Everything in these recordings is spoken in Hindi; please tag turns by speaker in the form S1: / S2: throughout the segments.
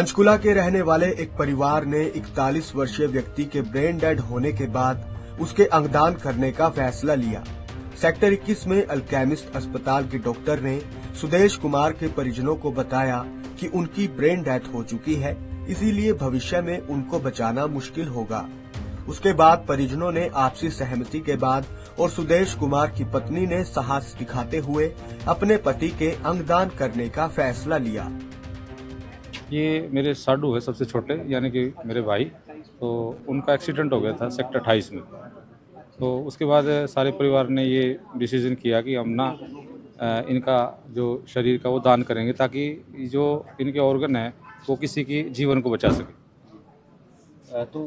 S1: पंचकुला के रहने वाले एक परिवार ने 41 वर्षीय व्यक्ति के ब्रेन डेड होने के बाद उसके अंगदान करने का फैसला लिया। सेक्टर 21 में अल्केमिस्ट अस्पताल के डॉक्टर ने सुदेश कुमार के परिजनों को बताया कि उनकी ब्रेन डेथ हो चुकी है, इसीलिए भविष्य में उनको बचाना मुश्किल होगा। उसके बाद परिजनों ने आपसी सहमति के बाद और सुदेश कुमार की पत्नी ने साहस दिखाते हुए अपने पति के अंगदान करने का फैसला लिया।
S2: ये मेरे साडू है सबसे छोटे, यानी कि मेरे भाई। तो उनका एक्सीडेंट हो गया था सेक्टर 28 में। तो उसके बाद सारे परिवार ने ये डिसीजन किया कि हम ना इनका जो शरीर का वो दान करेंगे, ताकि जो इनके ऑर्गन है वो किसी की जीवन को बचा सके।
S3: तो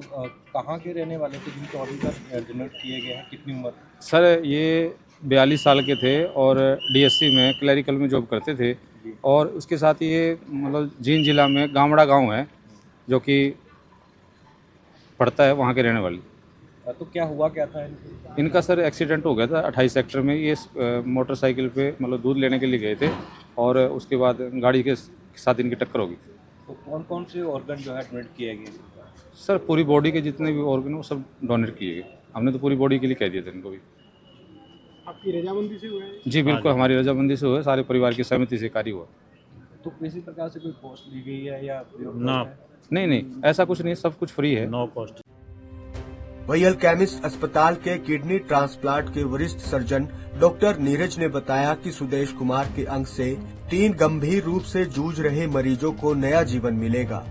S3: कहाँ के रहने वाले थे जिनको अभी तक डोनेट किए गए हैं? कितनी उम्र?
S2: सर ये 42 साल के थे और डीएससी में क्लरिकल में जॉब करते थे। और उसके साथ ये मतलब जींद जिला में गामड़ा गांव है जो कि पड़ता है, वहाँ के रहने वाले।
S3: तो क्या हुआ क्या था
S2: इनका सर एक्सीडेंट हो गया था 28 सेक्टर में। ये मोटरसाइकिल पे मतलब दूध लेने के लिए गए थे और उसके बाद गाड़ी के साथ इनकी टक्कर हो गई।
S3: तो कौन कौन से ऑर्गन जो है डोनेट किए गए?
S2: सर पूरी बॉडी के जितने भी ऑर्गन वो सब डोनेट किए गए। हमने तो पूरी बॉडी के लिए कह दिया था इनको भी।
S4: आपकी रजामंदी से हुआ है?
S2: जी बिल्कुल, हमारी रजामंदी से हुआ, सारे परिवार की सहमति से कार्य हुआ।
S3: तो किसी प्रकार से कोई कॉस्ट ली गई है या
S2: ना? नहीं, ऐसा कुछ नहीं, सब कुछ फ्री है, नो कॉस्ट।
S1: वही अल्केमिस्ट अस्पताल के किडनी ट्रांसप्लांट के वरिष्ठ सर्जन डॉक्टर नीरज ने बताया कि सुदेश कुमार के अंग से 3 गंभीर रूप से जूझ रहे मरीजों को नया जीवन मिलेगा।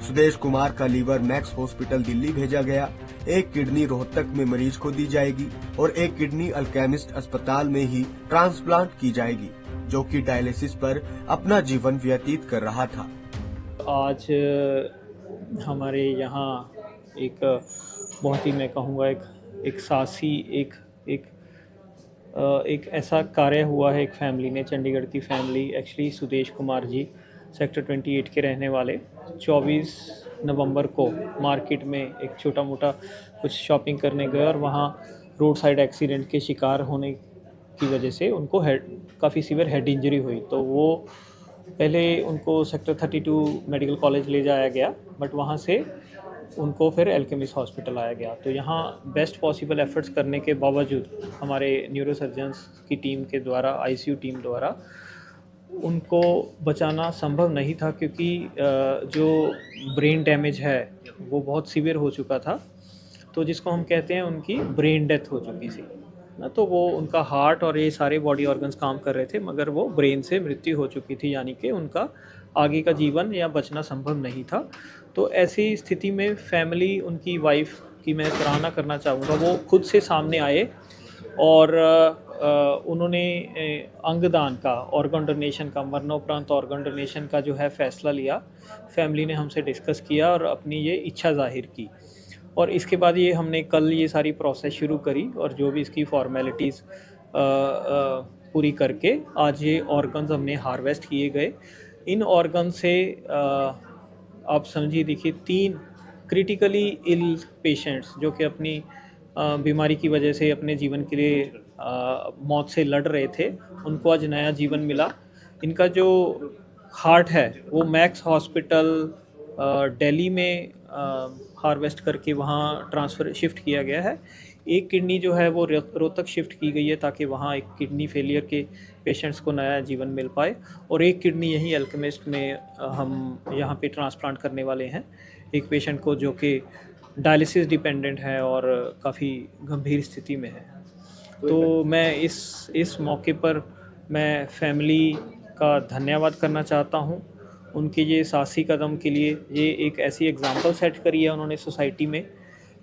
S1: सुदेश कुमार का लीवर मैक्स हॉस्पिटल दिल्ली भेजा गया, एक किडनी रोहतक में मरीज को दी जाएगी और एक किडनी अल्केमिस्ट अस्पताल में ही ट्रांसप्लांट की जाएगी, जो कि डायलिसिस पर अपना जीवन व्यतीत कर रहा था।
S5: आज हमारे यहाँ एक बहुत ही, मैं कहूँगा, एक साहसी एक ऐसा कार्य हुआ है। एक फैमिली ने, चंडीगढ़ की family, actually Sudesh Kumar ji sector 28 के रहने वाले, 24 नवंबर को मार्केट में एक छोटा मोटा कुछ शॉपिंग करने गए और वहाँ रोड साइड एक्सीडेंट के शिकार होने की वजह से उनको काफ़ी सीवियर हेड इंजरी हुई। तो वो पहले उनको सेक्टर 32 मेडिकल कॉलेज ले जाया गया, बट वहाँ से उनको फिर अल्केमिस्ट हॉस्पिटल आया गया। तो यहाँ बेस्ट पॉसिबल एफर्ट्स करने के बावजूद हमारे न्यूरोसर्जन्स की टीम के द्वारा, आईसीयू टीम द्वारा उनको बचाना संभव नहीं था, क्योंकि जो ब्रेन डैमेज है वो बहुत सीवियर हो चुका था। तो जिसको हम कहते हैं उनकी ब्रेन डेथ हो चुकी थी ना। तो वो उनका हार्ट और ये सारे बॉडी ऑर्गन्स काम कर रहे थे, मगर वो ब्रेन से मृत्यु हो चुकी थी, यानी कि उनका आगे का जीवन या बचना संभव नहीं था। तो ऐसी स्थिति में फैमिली, उनकी वाइफ की मैं सराहना करना चाहूँगा, वो खुद से सामने आए और उन्होंने अंगदान का, ऑर्गन डोनेशन का, मरणोपरांत ऑर्गन डोनेशन का जो है फैसला लिया। फैमिली ने हमसे डिस्कस किया और अपनी ये इच्छा जाहिर की, और इसके बाद ये हमने कल ये सारी प्रोसेस शुरू करी और जो भी इसकी फॉर्मेलिटीज़ पूरी करके आज ये ऑर्गन्स हमने हार्वेस्ट किए गए। इन ऑर्गन से आप समझिए, देखिए, 3 क्रिटिकली इल पेशेंट्स जो कि अपनी बीमारी की वजह से अपने जीवन के लिए मौत से लड़ रहे थे, उनको आज नया जीवन मिला। इनका जो हार्ट है वो मैक्स हॉस्पिटल दिल्ली में हार्वेस्ट करके वहाँ ट्रांसफ़र शिफ्ट किया गया है। एक किडनी जो है वो रोहतक शिफ्ट की गई है, ताकि वहाँ एक किडनी फेलियर के पेशेंट्स को नया जीवन मिल पाए, और एक किडनी यहीं अल्केमिस्ट में हम यहाँ पे ट्रांसप्लांट करने वाले हैं एक पेशेंट को, जो कि डायलिसिस डिपेंडेंट है और काफ़ी गंभीर स्थिति में है। तो मैं इस मौके पर मैं फैमिली का धन्यवाद करना चाहता हूँ, उनके ये साहसी कदम के लिए। ये एक ऐसी एग्जांपल सेट करी है उन्होंने सोसाइटी में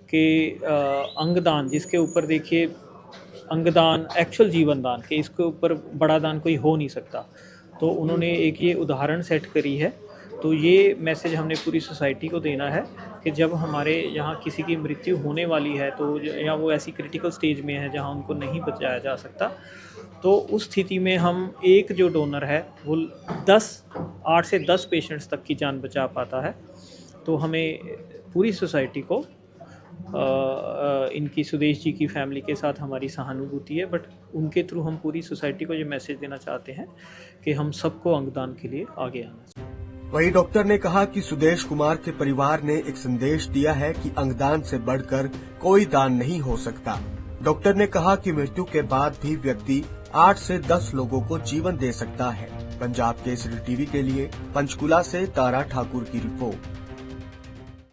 S5: कि अंगदान, जिसके ऊपर देखिए, अंगदान एक्चुअल जीवन दान के, इसके ऊपर बड़ा दान कोई हो नहीं सकता। तो उन्होंने एक ये उदाहरण सेट करी है। तो ये मैसेज हमने पूरी सोसाइटी को देना है कि जब हमारे यहाँ किसी की मृत्यु होने वाली है, तो या वो ऐसी क्रिटिकल स्टेज में है जहाँ उनको नहीं बचाया जा सकता, तो उस स्थिति में हम एक जो डोनर है वो 8 से 10 पेशेंट्स तक की जान बचा पाता है। तो हमें पूरी सोसाइटी को इनकी, सुदेश जी की फैमिली के साथ हमारी सहानुभूति है, बट उनके थ्रू हम पूरी सोसाइटी को ये मैसेज देना चाहते हैं कि हम सबको अंगदान के लिए आगे आना चाहिए।
S1: वहीं डॉक्टर ने कहा कि सुदेश कुमार के परिवार ने एक संदेश दिया है कि अंगदान से बढ़कर कोई दान नहीं हो सकता। डॉक्टर ने कहा कि मृत्यु के बाद भी व्यक्ति 8 से 10 लोगों को जीवन दे सकता है। पंजाब केसरी टीवी के लिए पंचकुला से तारा ठाकुर की रिपोर्ट।